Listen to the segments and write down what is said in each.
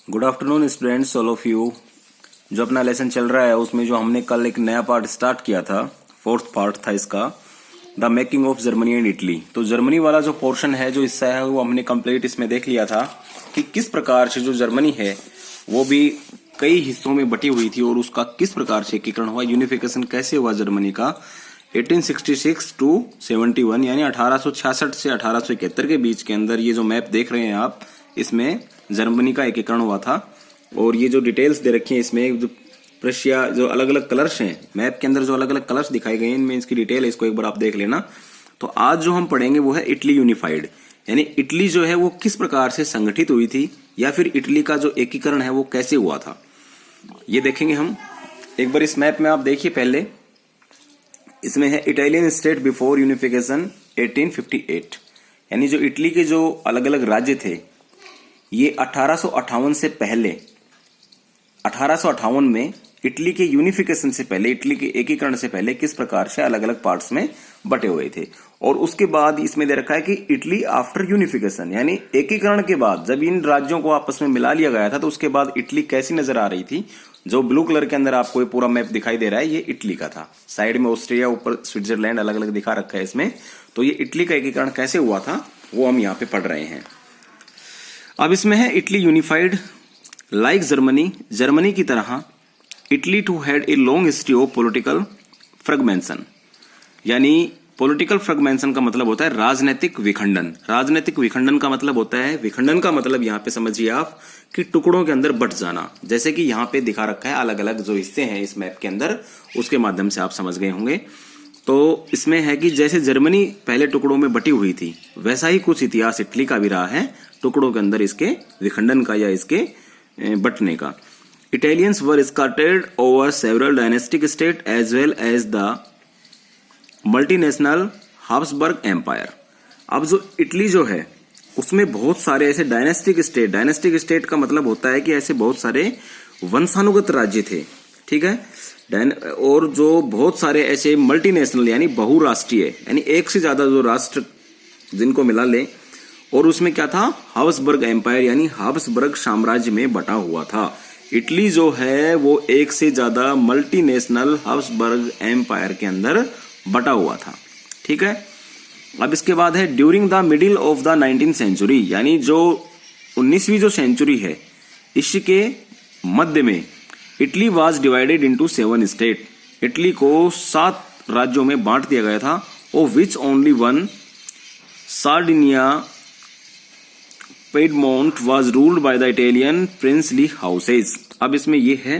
Good afternoon students, all of you. जो अपना lesson चल रहा है उसमें जो हमने कल एक नया पार्ट स्टार्ट किया था, फोर्थ पार्ट था इसका, the making of Germany and Italy. तो जर्मनी वाला जो पोर्शन है, जो हिस्सा है, वो हमने कंप्लीट इसमें देख लिया था कि किस प्रकार से जो जर्मनी है वो भी कई हिस्सों में बटी हुई थी और उसका किस प्रकार से एकीकरण हुआ, यूनिफिकेशन कैसे हुआ जर्मनी का 1866 टू 71, यानी 1866 से 1871 के बीच के अंदर। ये जो मैप देख रहे हैं आप, इसमें जर्मनी का एकीकरण हुआ था। और ये जो डिटेल्स दे रखी हैं इसमें, जो प्रशिया, जो अलग अलग कलर्स हैं मैप के अंदर, जो अलग अलग कलर्स दिखाए गए हैं, इनमें इसकी डिटेल है, इसको एक बार आप देख लेना। तो आज जो हम पढ़ेंगे वो है इटली यूनिफाइड, यानी इटली जो है वो किस प्रकार से संगठित हुई थी, या फिर इटली का जो एकीकरण है वो कैसे हुआ था, ये देखेंगे हम। एक बार इस मैप में आप देखिए, पहले इसमें है इटालियन स्टेट बिफोर यूनिफिकेशन 1858, यानी जो इटली के जो अलग अलग राज्य थे ये 1858 से पहले, 1858 में इटली के यूनिफिकेशन से पहले, इटली के एकीकरण से पहले किस प्रकार से अलग अलग पार्ट्स में बटे हुए थे। और उसके बाद इसमें दे रखा है कि इटली आफ्टर यूनिफिकेशन, यानी एकीकरण के बाद जब इन राज्यों को आपस में मिला लिया गया था तो उसके बाद इटली कैसी नजर आ रही थी। जो ब्लू कलर के अंदर आपको ये पूरा मैप दिखाई दे रहा है, ये इटली का था। साइड में ऑस्ट्रिया, ऊपर स्विट्जरलैंड अलग अलग दिखा रखा है इसमें। तो ये इटली का एकीकरण कैसे हुआ था वो हम यहाँ पे पढ़ रहे हैं। अब इसमें है Italy unified like Germany, Germany की तरह Italy too had a long history of political fragmentation, यानी पॉलिटिकल फ्रेगमेंशन का मतलब होता है राजनीतिक विखंडन। राजनीतिक विखंडन का मतलब होता है, विखंडन का मतलब यहाँ पे समझिए आप कि टुकड़ों के अंदर बट जाना। जैसे कि यहाँ पे दिखा रखा है अलग अलग जो हिस्से हैं इस मैप के अंदर, उसके माध्यम से आप समझ गए होंगे। तो इसमें है कि जैसे जर्मनी पहले टुकड़ों में बटी हुई थी, वैसा ही कुछ इतिहास इटली का भी रहा है, टुकड़ों के अंदर इसके विखंडन का या इसके बटने का। Italians were scattered over several dynastic state as well as the multinational Habsburg empire. अब जो इटली जो है उसमें बहुत सारे ऐसे डायनेस्टिक स्टेट, डायनेस्टिक स्टेट का मतलब होता है कि ऐसे बहुत सारे वंशानुगत राज्य थे, ठीक है। और जो बहुत सारे ऐसे मल्टीनेशनल यानी बहुराष्ट्रीय, यानी एक से ज्यादा जो राष्ट्र जिनको मिला ले, और उसमें क्या था, हाब्सबर्ग एम्पायर यानी हाब्सबर्ग साम्राज्य में बटा हुआ था। इटली जो है वो एक से ज्यादा मल्टीनेशनल हाब्सबर्ग एम्पायर के अंदर बटा हुआ था, ठीक है। अब इसके बाद है during the middle of the 19th century, यानी जो 19वीं जो सेंचुरी है इसके मध्य में Italy was divided into 7 state. Italy को 7 राज्यों में बांट दिया गया था, of which only one, Sardinia Piedmont was ruled by the Italian princely houses. अब इसमें यह है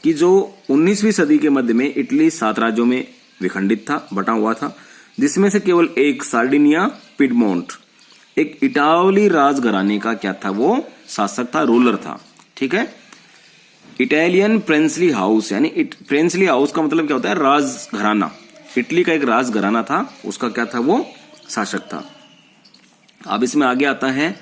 कि जो 19वीं सदी के मध्य में इटली 7 राज्यों में विखंडित था, बटा हुआ था, जिसमें से केवल एक सार्डिनिया पिडमोंट, एक इटावली राजघराने का क्या था, वो शासक था, रूलर था, ठीक है। इटालियन प्रिंसली हाउस, यानी प्रिंसली हाउस का मतलब क्या होता है, राजघराना। इटली का एक राजघराना था, उसका क्या था, वो शासक था। अब इसमें आगे आता है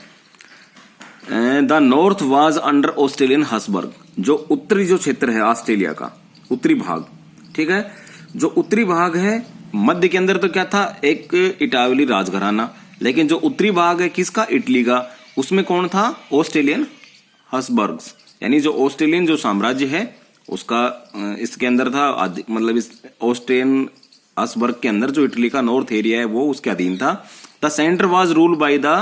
the north was under Australian Habsburg, जो उत्तरी जो क्षेत्र है ऑस्ट्रेलिया का उत्तरी भाग, ठीक है। जो उत्तरी भाग है मध्य के अंदर तो क्या था, एक इटावली राजघराना, लेकिन जो उत्तरी भाग है किसका, इटली का, उसमें कौन था, ऑस्ट्रेलियन हाब्सबर्ग्स, यानी जो ऑस्ट्रेलियन जो साम्राज्य है उसका इसके अंदर था, मतलब इस ऑस्ट्रियन हाब्सबर्ग के अंदर जो इटली का नॉर्थ एरिया है वो उसके अधीन था। The centre was ruled by the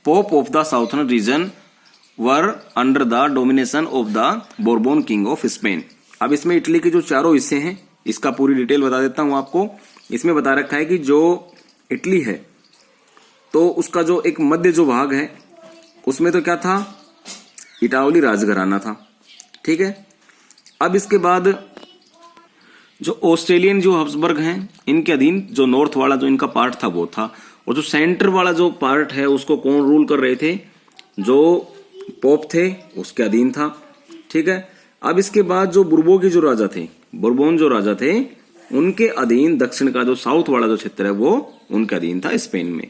pope of the southern reason were under the domination of the Bourbon king of Spain. अब इसमें इटली के जो चारों हिस्से हैं इसका पूरी डिटेल बता देता हूं आपको। इसमें बता रखा है कि जो इटली है तो उसका जो एक मध्य जो भाग है उसमें तो क्या था, इटावली राजघराना था, ठीक है। अब इसके बाद जो ऑस्ट्रेलियन जो हाब्सबर्ग हैं इनके अधीन जो नॉर्थ वाला जो इनका पार्ट था वो था, और जो सेंटर वाला जो पार्ट है उसको कौन रूल कर रहे थे, जो पोप थे उसके अधीन था, ठीक है। अब इसके बाद जो बुर्बो के जो राजा थे, बुर्बोन जो राजा थे, उनके अधीन दक्षिण का जो साउथ वाला जो क्षेत्र है वो उनके अधीन था स्पेन में।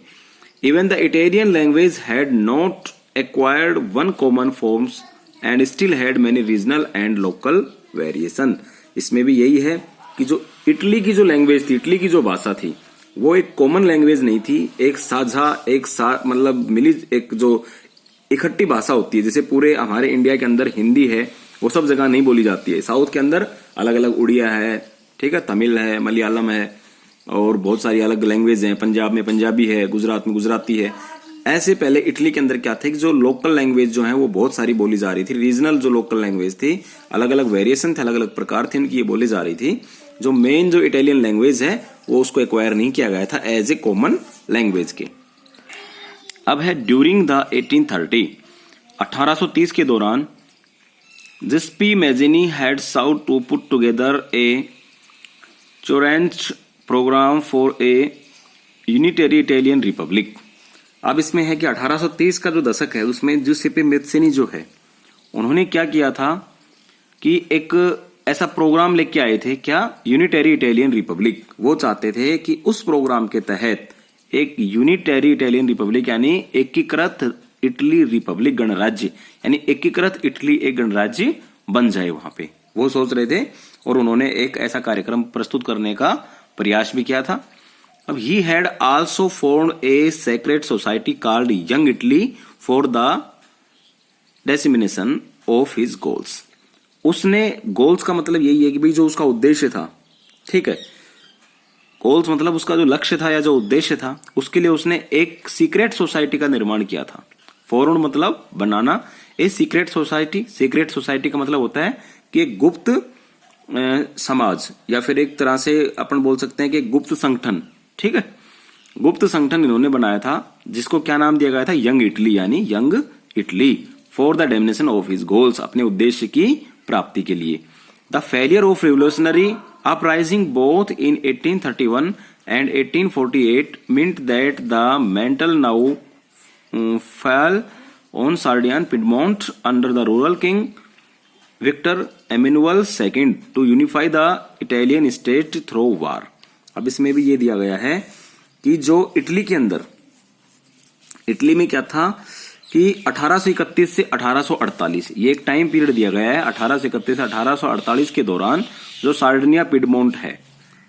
Even the Italian language had not acquired one common forms and still had many regional and local variation. इसमें भी यही है कि जो इटली की जो लैंग्वेज थी, इटली की जो भाषा थी, वो एक कॉमन लैंग्वेज नहीं थी, एक साझा मतलब मिली एक जो इकट्ठी भाषा होती है। जैसे पूरे हमारे इंडिया के अंदर हिंदी है, वो सब जगह नहीं बोली जाती है। साउथ के अंदर अलग अलग उड़िया है, ठीक है, तमिल है, मलयालम है और बहुत सारी अलग लैंग्वेज हैं। पंजाब में पंजाबी है, गुजरात में गुजराती है। ऐसे पहले इटली के अंदर क्या थे कि जो लोकल लैंग्वेज जो है वो बहुत सारी बोली जा रही थी। रीजनल जो लोकल लैंग्वेज थी, अलग अलग वेरिएशन थे, अलग अलग प्रकार थे उनकी, ये बोली जा रही थी। जो मेन जो इटालियन लैंग्वेज है वो उसको एक्वायर नहीं किया गया था एज ए कॉमन लैंग्वेज के। अब है ड्यूरिंग द 1830 के दौरान Giuseppe Mazzini had sought to put together a coherent programme for a unitary Italian republic. अब इसमें है कि 1830 का जो दशक है उसमें जिउसेप्पे मैज़िनी जो है उन्होंने क्या किया था कि एक ऐसा प्रोग्राम लेके आए थे, क्या, यूनिटरी इटालियन रिपब्लिक। वो चाहते थे कि उस प्रोग्राम के तहत एक यूनिटरी इटालियन रिपब्लिक यानी एकीकृत इटली रिपब्लिक गणराज्य यानी एकीकृत इटली एक गणराज्य बन जाए वहां पे, वो सोच रहे थे। और उन्होंने एक ऐसा कार्यक्रम प्रस्तुत करने का प्रयास भी किया था। अब he had also formed a secret society called Young Italy for the dissemination of his goals. उसने गोल्स का मतलब यही है कि भाई जो उसका उद्देश्य था, ठीक है, गोल्स मतलब उसका जो लक्ष्य था या जो उद्देश्य था, उसके लिए उसने एक सीक्रेट सोसाइटी का निर्माण किया था। फॉर्म्ड मतलब बनाना, a secret society. Secret society का मतलब होता है कि एक गुप्त समाज या फिर एक तरह से अपन बोल सकते हैं कि गुप्त संगठन, ठीक है, गुप्त संगठन इन्होंने बनाया था जिसको क्या नाम दिया गया था, यंग इटली यानी young Italy for the damnation of his goals, अपने उद्देश्य की प्राप्ति के लिए। The failure of revolutionary uprising both in 1831 and 1848 meant that the mantle now fell on Sardinia Piedmont under the rural king Victor Emmanuel II to unify the Italian state through war। अब इसमें भी ये दिया गया है कि जो Italy के अंदर, इटली में क्या था कि 1831 से 1848 ये एक टाइम पीरियड दिया गया है। 1831 से 1848 के दौरान जो सार्डिनिया पिडमोंट है,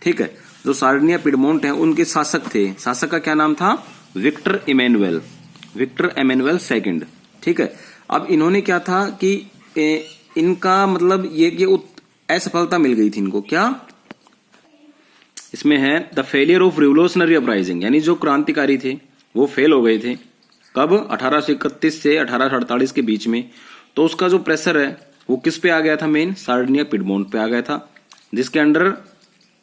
ठीक है, जो सार्डिनिया पिडमोंट है उनके शासक थे। शासक का क्या नाम था, विक्टर इमैनुअल II, ठीक है। अब इन्होंने क्या था कि इनका मतलब ये कि असफलता मिल गई थी इनको। क्या इसमें है, the failure of revolutionary uprising यानी जो क्रांतिकारी थे वो फेल हो गए थे। कब, 1831 से 1848 के बीच में। तो उसका जो प्रेशर है वो किस पे आ गया था, मेन सार्डिनिया पिडमोंट पे आ गया था, जिसके अंडर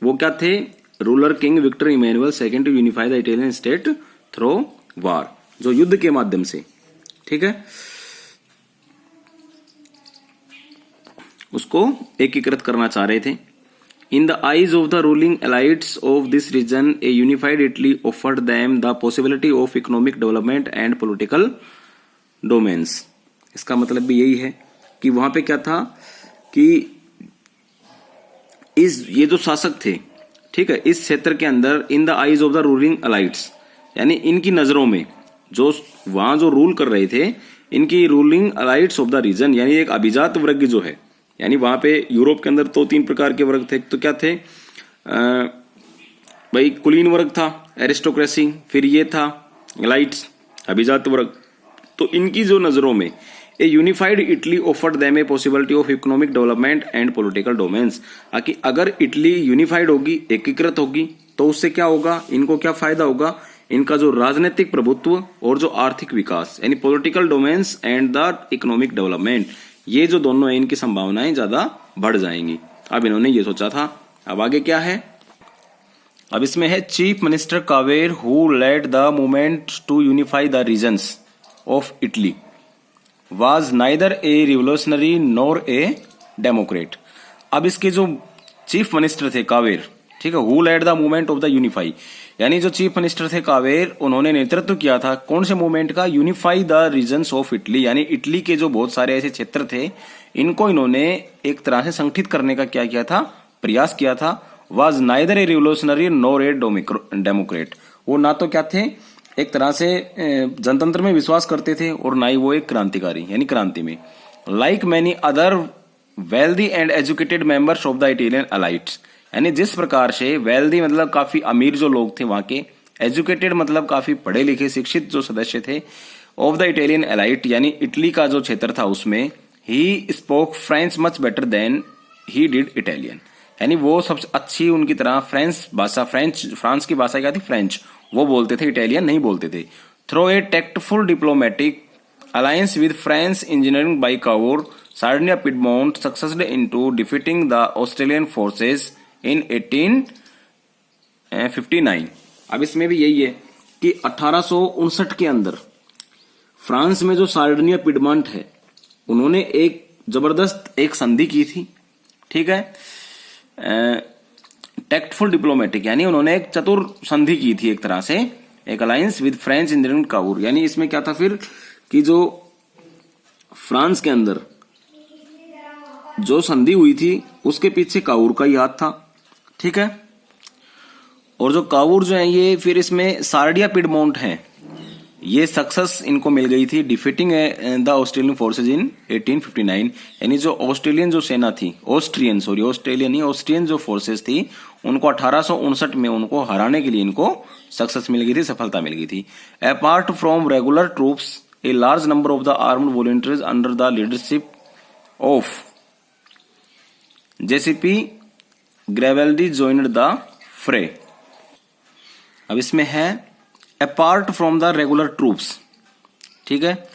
वो क्या थे, ruler king Victor Emmanuel II to unify the Italian state through war, जो युद्ध के माध्यम से, ठीक है, उसको एकीकृत करना चाह रहे थे। In the eyes of the ruling elites of this region, a unified Italy offered them the possibility of economic development and political domains। इसका मतलब भी यही है कि वहां पे क्या था कि ये जो शासक थे, ठीक है, इस क्षेत्र के अंदर in the eyes of the ruling elites यानी इनकी नजरों में जो वहां जो रूल कर रहे थे, इनकी रूलिंग एलाइट्स ऑफ द रीजन यानी एक अभिजात वर्ग जो है, यानी वहां पे यूरोप के अंदर तो 3 प्रकार के वर्ग थे। तो क्या थे, भाई कुलीन वर्ग था, एरिस्टोक्रेसी, फिर ये था एलाइट्स, अभिजात वर्ग। तो इनकी जो नजरों में ए unified Italy offered them a possibility of economic development and political domains, कि अगर इटली यूनिफाइड होगी, एकीकृत होगी, तो उससे क्या होगा, इनको क्या फायदा होगा, इनका जो राजनीतिक प्रभुत्व और जो आर्थिक विकास यानी political domains and the economic development, ये जो दोनों है इनकी संभावनाएं ज्यादा बढ़ जाएंगी। अब इन्होंने ये सोचा था। अब आगे क्या है, अब इसमें है chief minister Cavour who led the movement to unify the regions of Italy was neither a revolutionary nor a democrat. अब इसके जो चीफ मिनिस्टर थे कावेर, ठीक है, who led the movement of the unify यानी जो चीफ मिनिस्टर थे कावेर, उन्होंने नेतृत्व किया था कौन से मूवमेंट का, unify the regions of Italy यानी इटली के जो बहुत सारे ऐसे क्षेत्र थे इनको इन्होंने एक तरह से संगठित करने का क्या किया था, प्रयास किया था। Was neither a revolutionary nor a Democrat, वो ना तो क्या थे, एक तरह से जनतंत्र में विश्वास करते थे और ना ही वो एक क्रांतिकारी यानी क्रांति में। Like many other wealthy and educated members of the Italian elites यानी जिस प्रकार से वेल्दी मतलब काफी अमीर जो लोग थे वहां के, एजुकेटेड मतलब काफी पढ़े लिखे शिक्षित जो सदस्य थे, ऑफ द इटालियन एलाइट, यानी इटली का जो क्षेत्र था उसमें, he spoke French much better than he did Italian, यानी वो सबसे अच्छी उनकी तरह फ्रेंच भाषा, फ्रांस की भाषा क्या थी, फ्रेंच, वो बोलते थे, इटालियन नहीं बोलते थे। Through a tactful diplomatic alliance with French engineering by Cavour, Sardinia Piedmont succeeded into defeating the Australian forces in 1859। अब इसमें भी यही है कि 1859 के अंदर फ्रांस में जो सार्डिनिया पिडमोंट है, उन्होंने एक जबरदस्त एक संधि की थी, ठीक है, टेक्टफुल डिप्लोमेटिक, यानी उन्होंने एक चतुर संधि की थी एक तरह से, एक alliance with French engineering Cavour, यानी इसमें क्या था फिर कि जो फ्रांस के अंदर जो संधि हुई थी उसके पीछे काउर का ही हाथ था, ठीक है। और जो काउर जो है ये फिर इसमें सार्डिया पिडमोंट है, ये सक्सेस इनको मिल गई थी defeating the Australian forces in 1859, यानी जो ऑस्ट्रेलियन जो सेना थी, ऑस्ट्रियन जो फोर्सेज थी, उनको 1859 में उनको हराने के लिए इनको सक्सेस मिल गई थी, सफलता मिल गई थी। Apart from regular troops a large number of the armed volunteers under the leadership of Giuseppe Garibaldi joined the fray. अब इसमें है apart from the regular troops, ठीक है,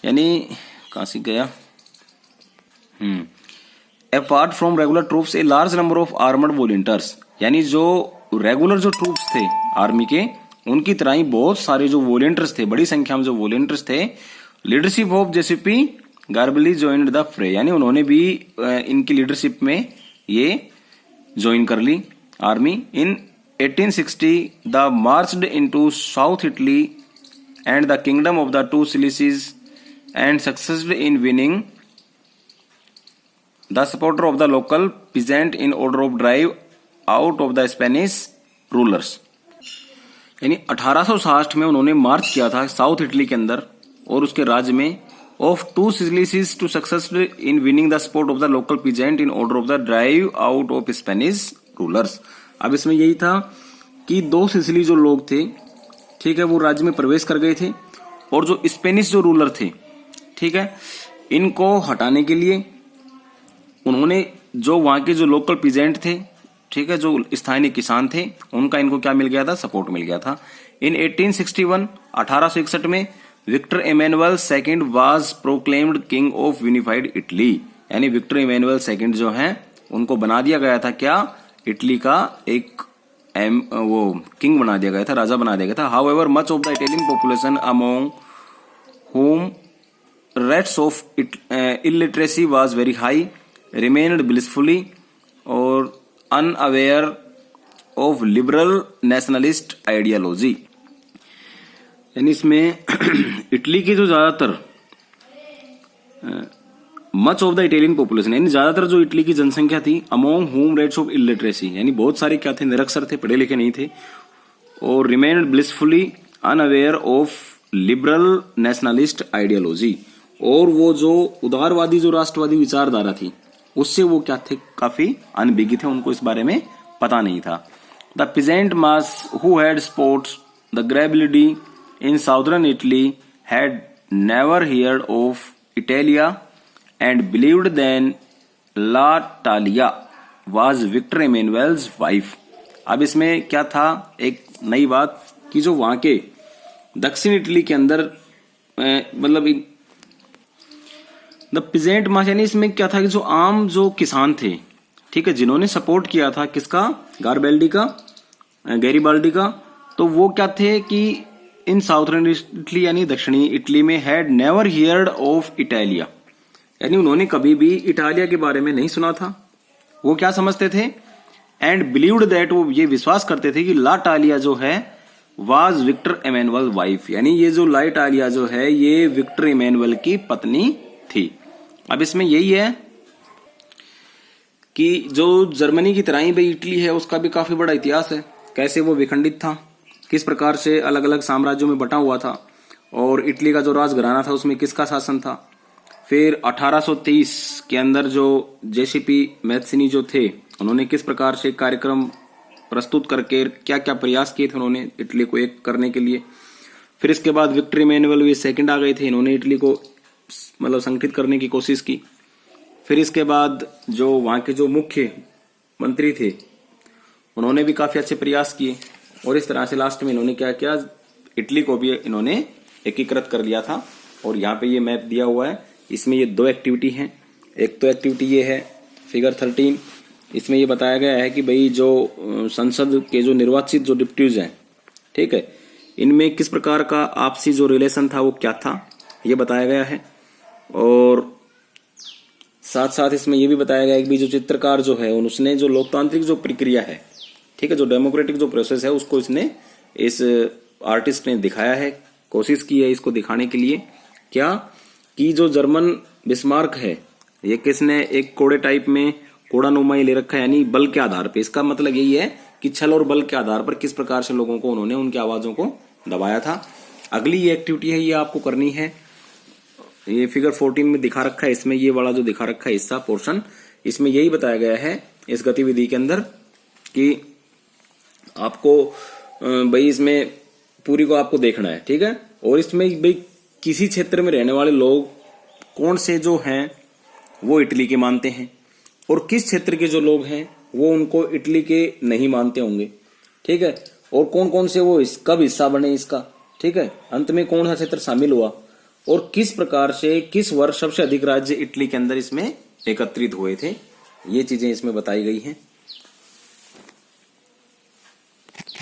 यानी कहां से गया, apart from regular troops a large number of armoured volunteers, यानी जो रेगुलर जो ट्रूप्स थे आर्मी के, उनकी तरह ही बहुत सारे जो वॉलंटियर्स थे, बड़ी संख्या में जो वॉलंटियर्स थे, leadership of Giuseppe Garibaldi joined the fray, यानी उन्होंने भी इनकी लीडरशिप में ये ज्वाइन कर ली army. In 1860 the marched into South Italy and the kingdom of the two Sicilies and succeeded in winning the support of the local peasant in order of drive out of the Spanish rulers। यानी 1860 में उन्होंने मार्च किया था south Italy के अंदर और उसके राज्य में, of two Sicilies to succeeded in winning the support of the local peasant in order of the drive out of Spanish rulers. अब इसमें यही था कि दो सिसिली जो लोग थे, ठीक है, वो राज्य में प्रवेश कर गए थे और जो स्पेनिश जो रूलर थे, ठीक है, इनको हटाने के लिए उन्होंने जो वहां के जो लोकल पीजेंट थे, ठीक है, जो स्थानीय किसान थे, उनका इनको क्या मिल गया था, सपोर्ट मिल गया था। इन 1861 1861 में Victor Emmanuel second was proclaimed king of unified Italy, यानी विक्टर इमैनुअल सेकंड जो हैं उनको बना दिया गया था क्या, इटली का एक वो किंग बना दिया गया था, राजा बना दिया गया था। However much of the Italian population among whom rates of illiteracy was very high remained blissfully or unaware of liberal nationalist ideology। यानी इसमें इटली की जो ज्यादातर much of the Italian population, यानी ज्यादातर जो इटली की जनसंख्या थी, among home rates of illiteracy, यानी बहुत सारे क्या थे, निरक्षर थे, पढ़े लिखे नहीं थे, और remained blissfully unaware of liberal nationalist ideology, और वो जो उदारवादी जो राष्ट्रवादी विचारधारा थी उससे वो क्या थे, काफी अनभिज्ञ थे, उनको इस बारे में पता नहीं था। The peasant mass who had supports the Garibaldi in southern Italy had never heard of Italia and believed then La Talia was Victor Emmanuel's wife। अब इसमें क्या था, एक नई बात कि जो वहां के दक्षिण इटली के अंदर मतलब द पिजेंट मास, यानी इसमें क्या था कि जो आम जो किसान थे, ठीक है, जिन्होंने सपोर्ट किया था किसका, गारबेल्डी का, गैरीबाल्डी का, तो वो क्या थे कि इन साउथर्न इटली यानी दक्षिणी इटली में had never heard of Italia, यानी उन्होंने कभी भी इटालिया के बारे में नहीं सुना था। वो क्या समझते थे, एंड बिलीव्ड दैट, वो ये विश्वास करते थे कि ला टालिया जो है वाज विक्टर इमैनुअल वाइफ, यानी ये जो ला टालिया जो है ये विक्टर इमैनुअल की पत्नी थी। अब इसमें यही है कि जो जर्मनी की तरह ही भाई इटली है, उसका भी काफी बड़ा इतिहास है, कैसे वो विखंडित था, किस प्रकार से अलग अलग साम्राज्यों में बटा हुआ था, और इटली का जो राजघराना था उसमें किसका शासन था। फिर 1830 के अंदर जो जेसीपी मैथ्सिनी जो थे, उन्होंने किस प्रकार से कार्यक्रम प्रस्तुत करके क्या क्या प्रयास किए थे उन्होंने इटली को एक करने के लिए। फिर इसके बाद विक्ट्री मैनुअल ये सेकंड आ गए थे, इन्होंने इटली को मतलब संगठित करने की कोशिश की। फिर इसके बाद जो वहां के जो मुख्य मंत्री थे उन्होंने भी काफी अच्छे प्रयास किए और इस तरह से लास्ट में इन्होंने क्या किया, इटली को भी इन्होंने एकीकृत कर लिया था। और यहाँ पे ये मैप दिया हुआ है, इसमें ये दो एक्टिविटी हैं। एक तो एक्टिविटी ये है फिगर 13, इसमें ये बताया गया है कि भाई जो संसद के जो निर्वाचित जो डिप्यूटीज हैं, ठीक है, इनमें किस प्रकार का आपसी जो रिलेशन था वो क्या था, ये बताया गया है। और साथ साथ इसमें ये भी बताया गया है कि जो चित्रकार जो है उसने जो लोकतांत्रिक जो प्रक्रिया है, ठीक है, जो डेमोक्रेटिक जो प्रोसेस है उसको इसने इस आर्टिस्ट ने दिखाया है, कोशिश की है इसको दिखाने के लिए क्या कि जो जर्मन बिस्मार्क है ये किसने एक कोड़े टाइप में कोड़ा नुमाई ले रखा है, यानी बल के आधार पे। इसका मतलब यही है कि छल और बल के आधार पर किस प्रकार से लोगों को उन्होंने उनकी आवाजों को दबाया था। अगली ये एक्टिविटी है ये आपको करनी है, ये फिगर 14 में दिखा रखा है, इसमें ये वाला जो दिखा रखा है हिस्सा पोर्शन, इसमें यही बताया गया है इस गतिविधि के अंदर कि आपको भाई इसमें पूरी को आपको देखना है, ठीक है। और इसमें भाई किसी क्षेत्र में रहने वाले लोग कौन से जो हैं वो इटली के मानते हैं और किस क्षेत्र के जो लोग हैं वो उनको इटली के नहीं मानते होंगे, ठीक है। और कौन कौन से वो कब हिस्सा बने इसका, ठीक है, अंत में कौन सा क्षेत्र शामिल हुआ और किस प्रकार से किस वर्ष सबसे अधिक राज्य इटली के अंदर इसमें एकत्रित हुए थे, ये चीजें इसमें बताई गई हैं।